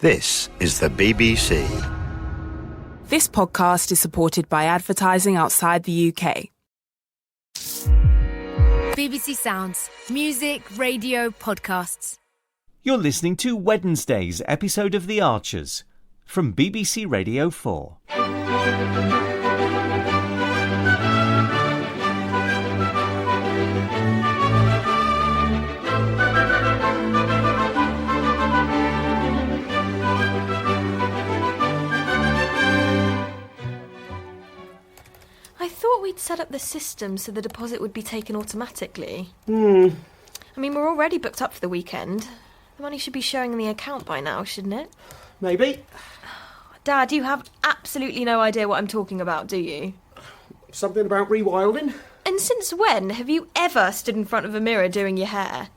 This is the BBC. This podcast is supported by advertising outside the UK. BBC Sounds. Music, radio, podcasts. You're listening to Wednesday's episode of The Archers from BBC Radio 4. I thought we'd set up the system so the deposit would be taken automatically. I mean, we're already booked up for the weekend. The money should be showing in the account by now, shouldn't it? Maybe. Dad, you have absolutely no idea what I'm talking about, do you? Something about rewilding? And since when have you ever stood in front of a mirror doing your hair?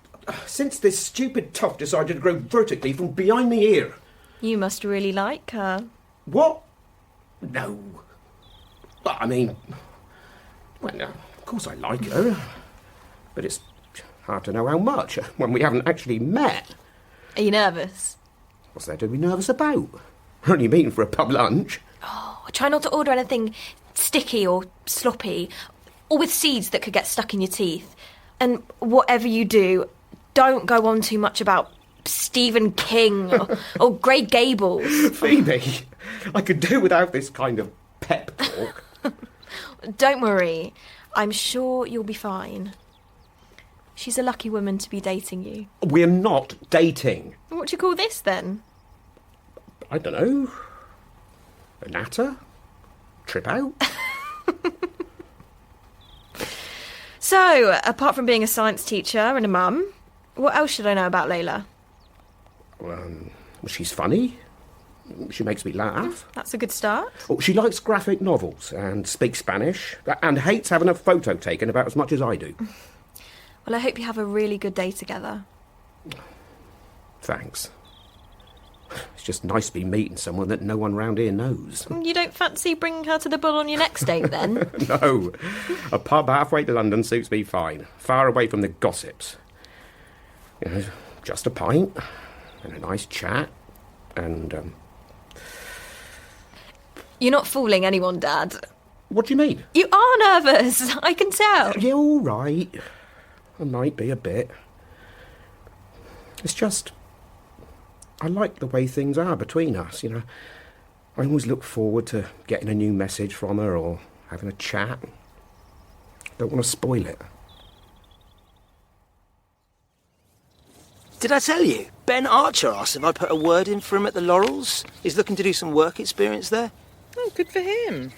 Since this stupid toff decided to grow vertically from behind the ear. You must really like her. What? No. I mean, well, no, of course I like her. But it's hard to know how much when we haven't actually met. Are you nervous? What's there to be nervous about? We're only meeting for a pub lunch. Oh, try not to order anything sticky or sloppy, or with seeds that could get stuck in your teeth. And whatever you do, don't go on too much about Stephen King or Grey Gables. Phoebe, I could do without this kind of pep talk. Don't worry, I'm sure you'll be fine. She's a lucky woman to be dating you. We're not dating. What do you call this, then? I don't know. A natter? Trip out? So, apart from being a science teacher and a mum, what else should I know about Leyla? She's funny. She makes me laugh. That's a good start. Oh, she likes graphic novels and speaks Spanish and hates having a photo taken about as much as I do. Well, I hope you have a really good day together. Thanks. It's just nice to be meeting someone that no one round here knows. You don't fancy bringing her to the Bull on your next date, then? No. A pub halfway to London suits me fine. Far away from the gossips. You know, just a pint and a nice chat and, You're not fooling anyone, Dad. What do you mean? You are nervous, I can tell. Yeah, all right. I might be a bit. It's just, I like the way things are between us, you know. I always look forward to getting a new message from her or having a chat. Don't want to spoil it. Did I tell you? Ben Archer asked if I'd put a word in for him at the Laurels. He's looking to do some work experience there. Oh, good for him.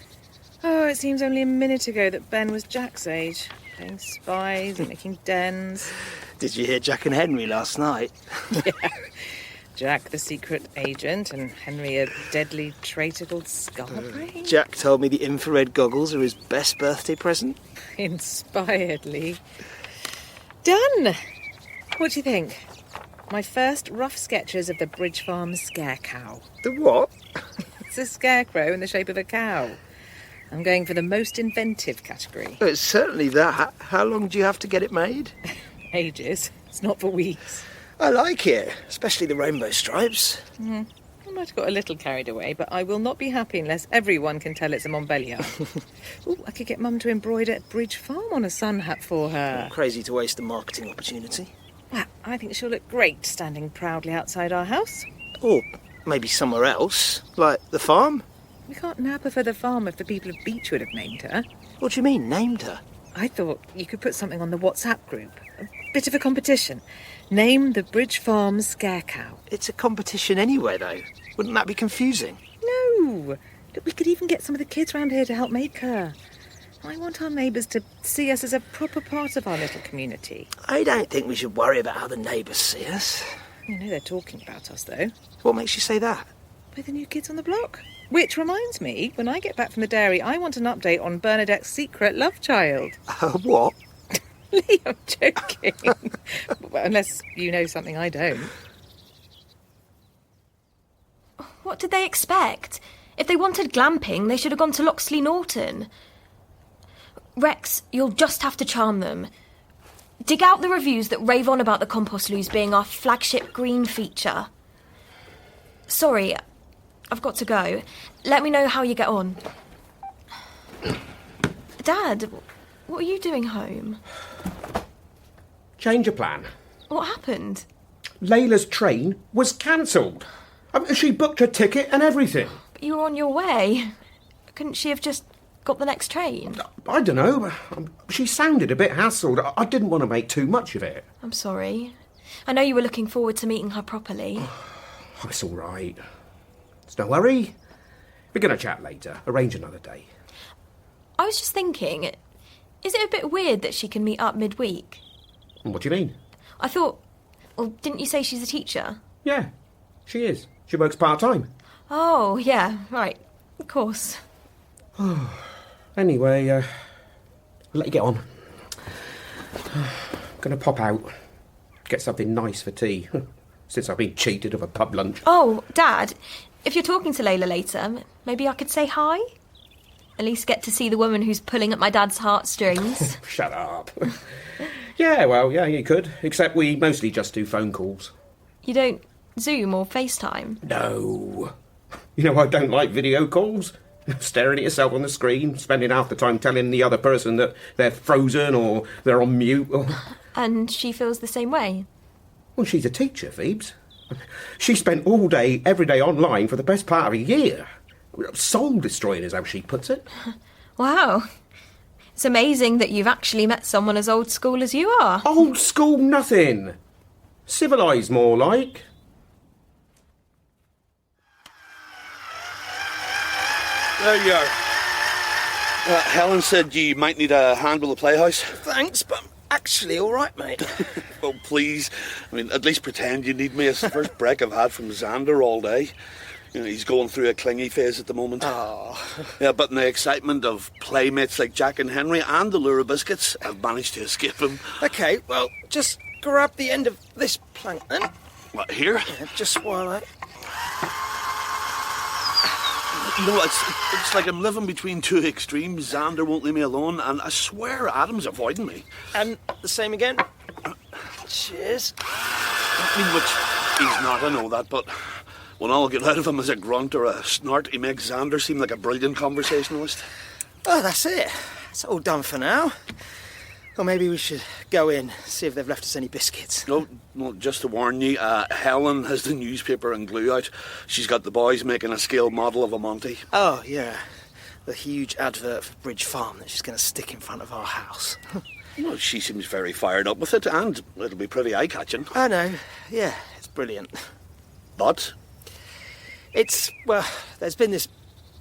Oh, it seems only a minute ago that Ben was Jack's age, playing spies and making dens. Did you hear Jack and Henry last night? Yeah. Jack, the secret agent, and Henry, a deadly traitor called Scarbrain. Jack told me the infrared goggles are his best birthday present. Inspiredly. Done! What do you think? My first rough sketches of the Bridge Farm scare cow. The what? It's a scarecrow in the shape of a cow. I'm going for the most inventive category. Oh, it's certainly that. How long do you have to get it made? Ages. It's not for weeks. I like it, especially the rainbow stripes. I might have got a little carried away, but I will not be happy unless everyone can tell it's a Montbéliard. Oh, I could get Mum to embroider a Bridge Farm on a sun hat for her. Crazy to waste a marketing opportunity. Well, I think she'll look great standing proudly outside our house. Or maybe somewhere else, like the farm. We can't nab her for the farm if the people of Beechwood have named her. What do you mean, named her? I thought you could put something on the WhatsApp group. A bit of a competition. Name the Bridge Farm scare cow. It's a competition anyway, though. Wouldn't that be confusing? No. Look, we could even get some of the kids round here to help make her. I want our neighbours to see us as a proper part of our little community. I don't think we should worry about how the neighbours see us. You know they're talking about us, though. What makes you say that? By the new kids on the block. Which reminds me, when I get back from the dairy, I want an update on Bernadette's secret love child. What? Lee, I'm joking. Well, unless you know something I don't. What did they expect? If they wanted glamping, they should have gone to Loxley Norton. Rex, you'll just have to charm them. Dig out the reviews that rave on about the compost loos being our flagship green feature. Sorry, I've got to go. Let me know how you get on. Dad, what are you doing home? Change of plan. What happened? Leyla's train was cancelled. She booked her ticket and everything. But you were on your way. Couldn't she have just got the next train? I don't know. She sounded a bit hassled. I didn't want to make too much of it. I'm sorry. I know you were looking forward to meeting her properly. Oh, it's all right. There's no hurry. We're going to chat later. Arrange another day. I was just thinking, is it a bit weird that she can meet up midweek? What do you mean? I thought... Well, didn't you say she's a teacher? Yeah, she is. She works part-time. Oh, yeah, right. Of course. Anyway, I'll let you get on. Going to pop out. Get something nice for tea. Since I've been cheated of a pub lunch. Oh, Dad, if you're talking to Leyla later, maybe I could say hi? At least get to see the woman who's pulling at my dad's heartstrings. Shut up. Yeah, you could. Except we mostly just do phone calls. You don't Zoom or FaceTime? No. You know I don't like video calls. Staring at yourself on the screen, spending half the time telling the other person that they're frozen or they're on mute. Or... And she feels the same way? Well, she's a teacher, Phoebes. She spent all day, every day online for the best part of a year. Soul-destroying is how she puts it. Wow. It's amazing that you've actually met someone as old school as you are. Old school nothing. Civilised more like. There you are. Helen said you might need a hand with the playhouse. Thanks, but I'm actually all right, mate. Oh, please. I mean, at least pretend you need me. It's the first break I've had from Xander all day. You know, he's going through a clingy phase at the moment. Oh. Yeah, but in the excitement of playmates like Jack and Henry and the lure of biscuits, I've managed to escape him. OK, well, just grab the end of this plank then. What, here? Yeah, just while I... You know, it's like I'm living between two extremes. Xander won't leave me alone, and I swear Adam's avoiding me. And the same again. Cheers. I mean, which he's not, I know that, but when all I get out of him is a grunt or a snort, he makes Xander seem like a brilliant conversationalist. Oh, that's it. It's all done for now. Or maybe we should go in, see if they've left us any biscuits. No, just to warn you, Helen has the newspaper and glue out. She's got the boys making a scale model of a Monty. Oh, yeah. The huge advert for Bridge Farm that she's going to stick in front of our house. Well, she seems very fired up with it, and it'll be pretty eye-catching. I know. Yeah, it's brilliant. But? Well, there's been this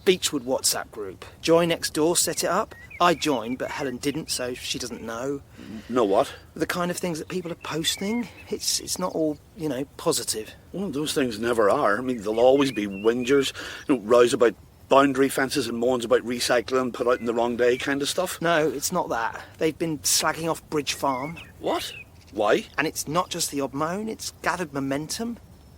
Beechwood WhatsApp group. Joy Next Door set it up. I joined, but Helen didn't, so she doesn't know. Know what? The kind of things that people are posting. It's not all, positive. Well, those things never are. I mean, there'll always be whingers, rows about boundary fences and moans about recycling put out in the wrong day kind of stuff. No, it's not that. They've been slagging off Bridge Farm. What? Why? And it's not just the odd moan, it's gathered momentum.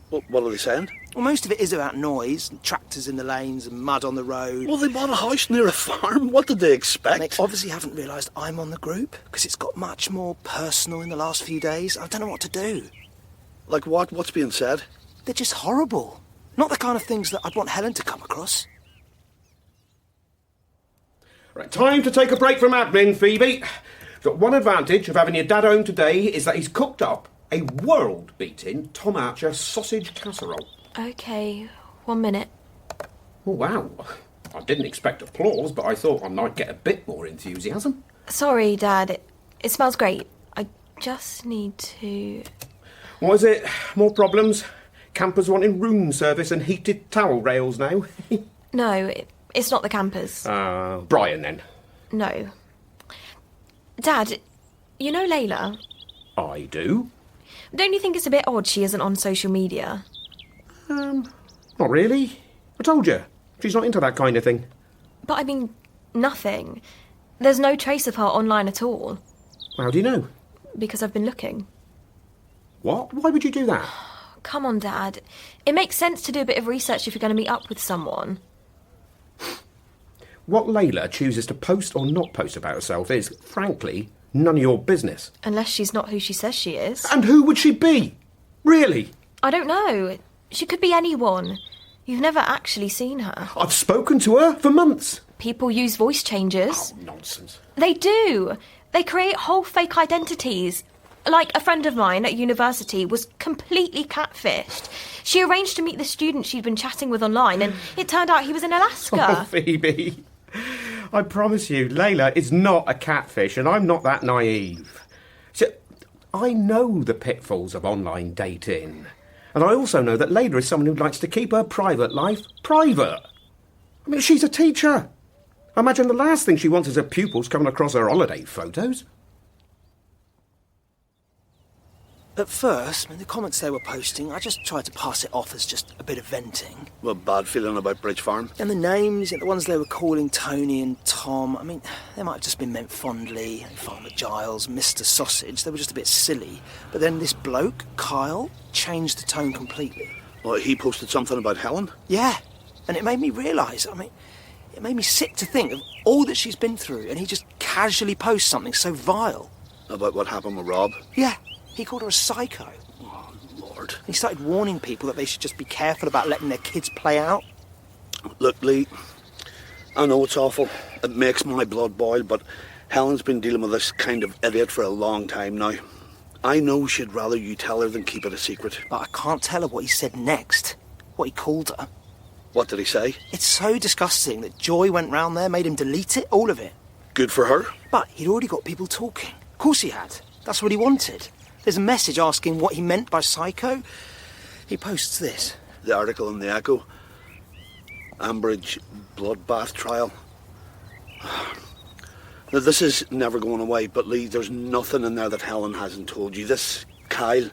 What are they saying? Well, most of it is about noise, and tractors in the lanes and mud on the road. Well, they bought a house near a farm. What did they expect? And they obviously haven't realised I'm on the group, because it's got much more personal in the last few days. I don't know what to do. Like what? What's being said? They're just horrible. Not the kind of things that I'd want Helen to come across. Right, time to take a break from admin, Phoebe. Got one advantage of having your dad home today is that he's cooked up a world-beating Tom Archer sausage casserole. OK, 1 minute. Oh, wow. I didn't expect applause, but I thought I might get a bit more enthusiasm. Sorry, Dad. It smells great. I just need to... What is it? More problems? Campers wanting room service and heated towel rails now? No, it's not the campers. Brian, then? No. Dad, you know Leyla? I do. Don't you think it's a bit odd she isn't on social media? Not really. I told you. She's not into that kind of thing. But I mean, nothing. There's no trace of her online at all. How do you know? Because I've been looking. What? Why would you do that? Come on, Dad. It makes sense to do a bit of research if you're going to meet up with someone. What Leyla chooses to post or not post about herself is, frankly, none of your business. Unless she's not who she says she is. And who would she be? Really? I don't know. She could be anyone. You've never actually seen her. I've spoken to her for months. People use voice changers. Oh, nonsense. They do. They create whole fake identities. Like, a friend of mine at university was completely catfished. She arranged to meet the student she'd been chatting with online, and it turned out he was in Alaska. Oh, Phoebe. I promise you, Leyla is not a catfish, and I'm not that naive. So, I know the pitfalls of online dating. And I also know that Leyla is someone who likes to keep her private life private. I mean, she's a teacher. I imagine the last thing she wants is her pupils coming across her holiday photos. At first, the comments they were posting, I just tried to pass it off as just a bit of venting. Well, bad feeling about Bridge Farm. And the names, the ones they were calling Tony and Tom, they might have just been meant fondly. Farmer Giles, Mr. Sausage, they were just a bit silly. But then this bloke, Kyle, changed the tone completely. Well, he posted something about Helen? Yeah, and it made me realise, it made me sick to think of all that she's been through, and he just casually posts something so vile. About what happened with Rob? Yeah, he called her a psycho. Oh, Lord. He started warning people that they should just be careful about letting their kids play out. Look, Lee, I know it's awful. It makes my blood boil, but Helen's been dealing with this kind of idiot for a long time now. I know she'd rather you tell her than keep it a secret. But I can't tell her what he said next, what he called her. What did he say? It's so disgusting that Joy went round there, made him delete it, all of it. Good for her. But he'd already got people talking. Of course he had. That's what he wanted. There's a message asking what he meant by psycho. He posts this. The article in the Echo. Ambridge bloodbath trial. Now, this is never going away, but Lee, there's nothing in there that Helen hasn't told you. This Kyle,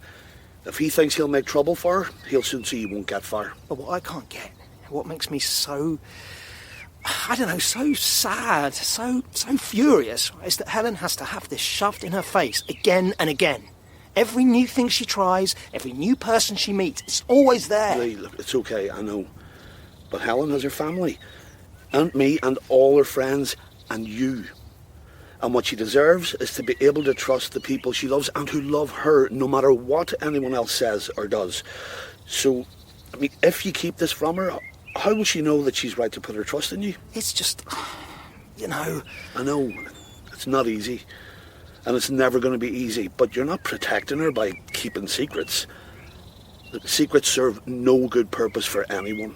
if he thinks he'll make trouble for her, he'll soon see he won't get far. But what I can't get, what makes me so, so sad, so furious, is that Helen has to have this shoved in her face again and again. Every new thing she tries, every new person she meets, it's always there. Lee, look, it's okay, I know. But Helen has her family, and me, and all her friends, and you. And what she deserves is to be able to trust the people she loves and who love her, no matter what anyone else says or does. So, if you keep this from her, how will she know that she's right to put her trust in you? It's just, I know, it's not easy. And it's never going to be easy, but you're not protecting her by keeping secrets. Secrets serve no good purpose for anyone.